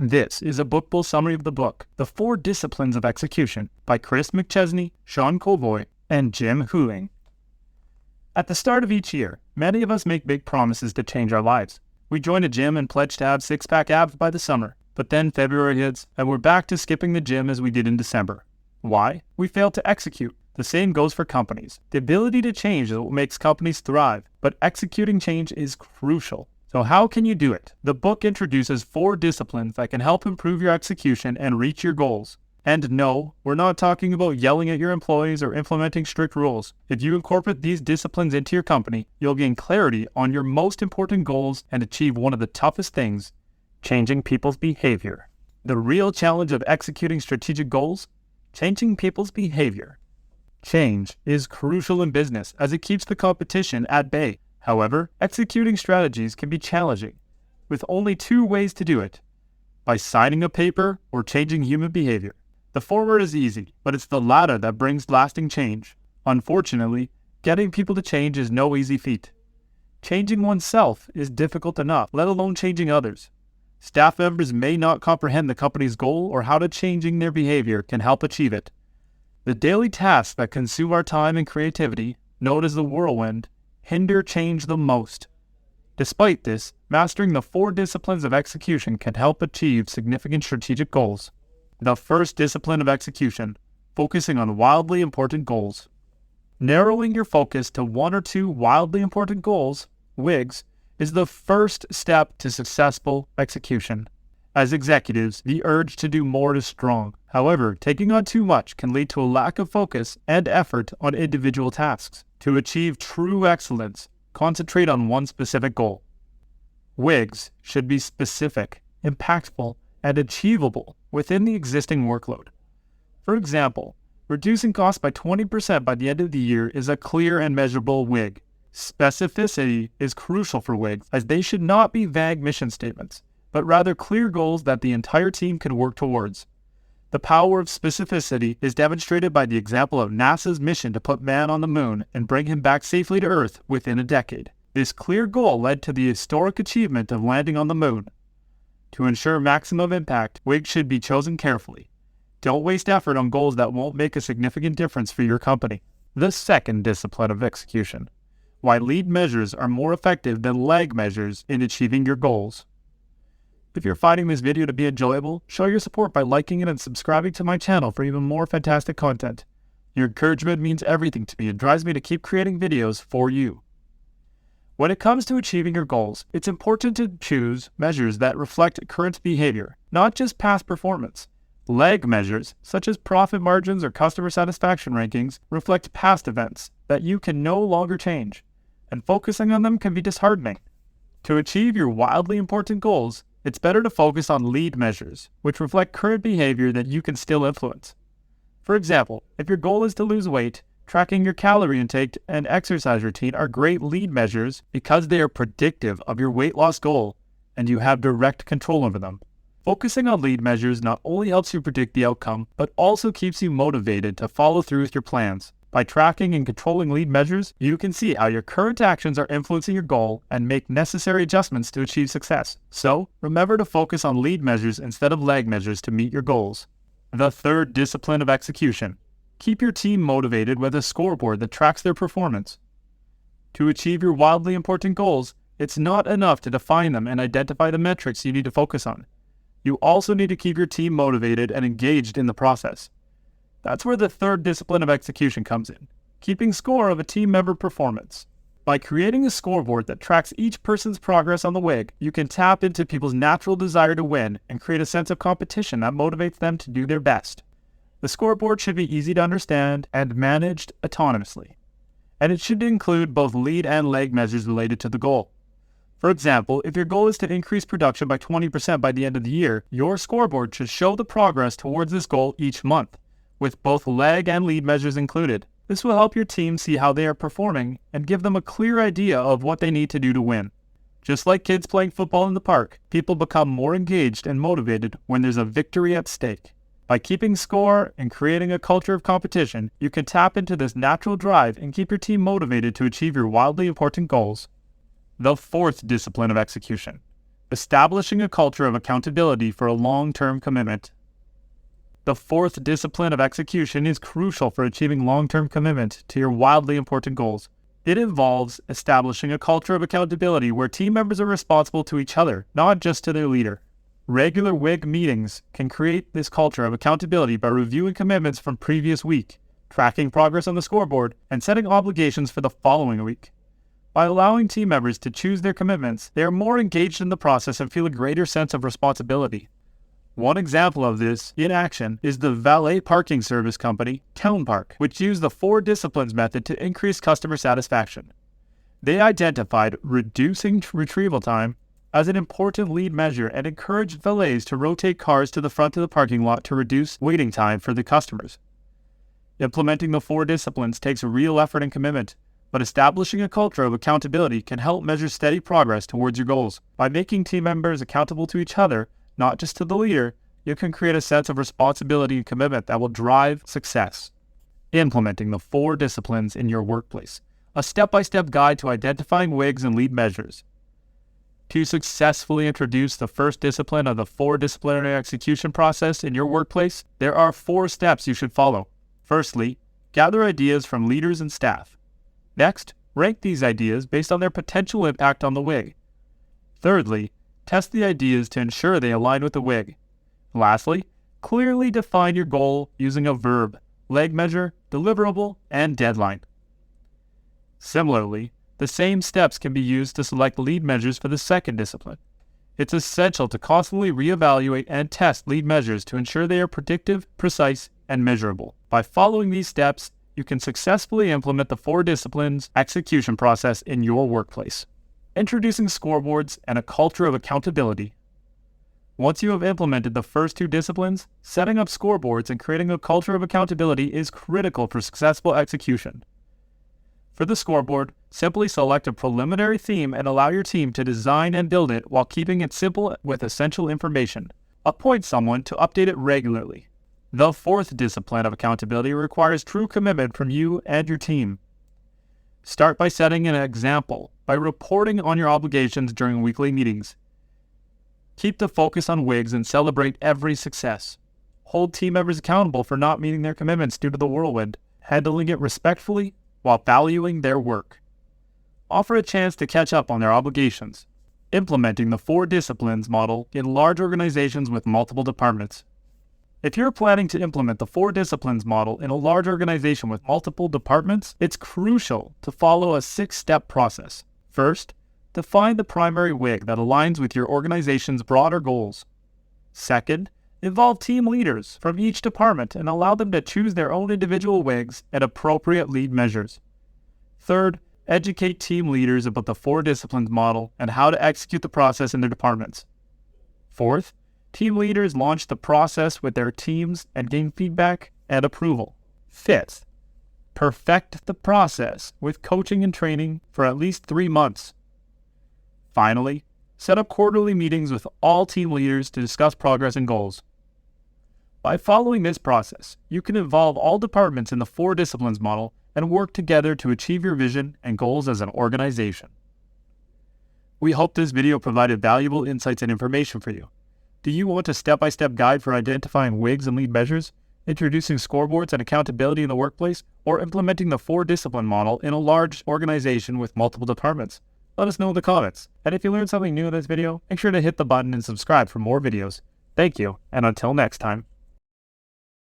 This is a bookable summary of the book, The 4 Disciplines of Execution, by Chris McChesney, Sean Covey, and Jim Huling. At the start of each year, many of us make big promises to change our lives. We join a gym and pledge to have six-pack abs by the summer, but then February hits and we're back to skipping the gym as we did in December. Why? We failed to execute. The same goes for companies. The ability to change is what makes companies thrive, but executing change is crucial. So how can you do it? The book introduces 4 disciplines that can help improve your execution and reach your goals. And no, we're not talking about yelling at your employees or implementing strict rules. If you incorporate these disciplines into your company, you'll gain clarity on your most important goals and achieve one of the toughest things, changing people's behavior. The real challenge of executing strategic goals? Changing people's behavior. Change is crucial in business as it keeps the competition at bay. However, executing strategies can be challenging, with only 2 ways to do it: by signing a paper or changing human behavior. The former is easy, but it's the latter that brings lasting change. Unfortunately, getting people to change is no easy feat. Changing oneself is difficult enough, let alone changing others. Staff members may not comprehend the company's goal or how changing their behavior can help achieve it. The daily tasks that consume our time and creativity, known as the whirlwind, hinder change the most. Despite this, mastering the 4 disciplines of execution can help achieve significant strategic goals. The first discipline of execution, focusing on wildly important goals. Narrowing your focus to 1 or 2 wildly important goals, WIGs, is the first step to successful execution. As executives, the urge to do more is strong. However, taking on too much can lead to a lack of focus and effort on individual tasks. To achieve true excellence, concentrate on one specific goal. WIGs should be specific, impactful, and achievable within the existing workload. For example, reducing costs by 20% by the end of the year is a clear and measurable WIG. Specificity is crucial for WIGs, as they should not be vague mission statements, but rather clear goals that the entire team can work towards. The power of specificity is demonstrated by the example of NASA's mission to put man on the moon and bring him back safely to Earth within a decade. This clear goal led to the historic achievement of landing on the moon. To ensure maximum impact, WIGs should be chosen carefully. Don't waste effort on goals that won't make a significant difference for your company. The second discipline of execution. Why lead measures are more effective than lag measures in achieving your goals. If you're finding this video to be enjoyable, show your support by liking it and subscribing to my channel for even more fantastic content. Your encouragement means everything to me and drives me to keep creating videos for you. When it comes to achieving your goals, it's important to choose measures that reflect current behavior, not just past performance. Lag measures, such as profit margins or customer satisfaction rankings, reflect past events that you can no longer change, and focusing on them can be disheartening. To achieve your wildly important goals, it's better to focus on lead measures, which reflect current behavior that you can still influence. For example, if your goal is to lose weight, tracking your calorie intake and exercise routine are great lead measures because they are predictive of your weight loss goal, and you have direct control over them. Focusing on lead measures not only helps you predict the outcome, but also keeps you motivated to follow through with your plans. By tracking and controlling lead measures, you can see how your current actions are influencing your goal and make necessary adjustments to achieve success. So, remember to focus on lead measures instead of lag measures to meet your goals. The third discipline of execution. Keep your team motivated with a scoreboard that tracks their performance. To achieve your wildly important goals, it's not enough to define them and identify the metrics you need to focus on. You also need to keep your team motivated and engaged in the process. That's where the third discipline of execution comes in, keeping score of a team member performance. By creating a scoreboard that tracks each person's progress on the WIG, you can tap into people's natural desire to win and create a sense of competition that motivates them to do their best. The scoreboard should be easy to understand and managed autonomously, and it should include both lead and lag measures related to the goal. For example, if your goal is to increase production by 20% by the end of the year, your scoreboard should show the progress towards this goal each month, with both lag and lead measures included. This will help your team see how they are performing and give them a clear idea of what they need to do to win. Just like kids playing football in the park, people become more engaged and motivated when there's a victory at stake. By keeping score and creating a culture of competition, you can tap into this natural drive and keep your team motivated to achieve your wildly important goals. The fourth discipline of execution. establishing a culture of accountability for a long-term commitment. The fourth discipline of execution is crucial for achieving long-term commitment to your wildly important goals. It involves establishing a culture of accountability where team members are responsible to each other, not just to their leader. Regular WIG meetings can create this culture of accountability by reviewing commitments from previous week, tracking progress on the scoreboard, and setting obligations for the following week. By allowing team members to choose their commitments, they are more engaged in the process and feel a greater sense of responsibility. One example of this in action is the valet parking service company, Town Park, which used the 4 disciplines method to increase customer satisfaction. They identified reducing retrieval time as an important lead measure and encouraged valets to rotate cars to the front of the parking lot to reduce waiting time for the customers. Implementing the 4 disciplines takes real effort and commitment, but establishing a culture of accountability can help measure steady progress towards your goals. By making team members accountable to each other, not just to the leader, you can create a sense of responsibility and commitment that will drive success. Implementing the 4 disciplines in your workplace. A step-by-step guide to identifying WIGs and lead measures. To successfully introduce the first discipline of the 4 disciplinary execution process in your workplace, there are 4 steps you should follow. Firstly, gather ideas from leaders and staff. Next, rank these ideas based on their potential impact on the WIG. Thirdly, test the ideas to ensure they align with the WIG. Lastly, clearly define your goal using a verb, leg measure, deliverable, and deadline. Similarly, the same steps can be used to select lead measures for the second discipline. It's essential to constantly reevaluate and test lead measures to ensure they are predictive, precise, and measurable. By following these steps, you can successfully implement the 4 disciplines execution process in your workplace. Introducing scoreboards and a culture of accountability. Once you have implemented the first 2 disciplines, setting up scoreboards and creating a culture of accountability is critical for successful execution. For the scoreboard, simply select a preliminary theme and allow your team to design and build it while keeping it simple with essential information. Appoint someone to update it regularly. The 4th discipline of accountability requires true commitment from you and your team. Start by setting an example by reporting on your obligations during weekly meetings. Keep the focus on WIGs and celebrate every success. Hold team members accountable for not meeting their commitments due to the whirlwind, handling it respectfully while valuing their work. Offer a chance to catch up on their obligations. Implementing the 4 disciplines model in large organizations with multiple departments. If you're planning to implement the 4 disciplines model in a large organization with multiple departments, it's crucial to follow a 6-step process. First, define the primary WIG that aligns with your organization's broader goals. Second, involve team leaders from each department and allow them to choose their own individual WIGs and appropriate lead measures. Third, educate team leaders about the 4 disciplines model and how to execute the process in their departments. Fourth, team leaders launch the process with their teams and gain feedback and approval. Fifth, perfect the process with coaching and training for at least 3 months. Finally, set up quarterly meetings with all team leaders to discuss progress and goals. By following this process, you can involve all departments in the 4 disciplines model and work together to achieve your vision and goals as an organization. We hope this video provided valuable insights and information for you. Do you want a step-by-step guide for identifying WIGs and lead measures, introducing scoreboards and accountability in the workplace, or implementing the 4 discipline model in a large organization with multiple departments? Let us know in the comments. And if you learned something new in this video, make sure to hit the button and subscribe for more videos. Thank you, and until next time.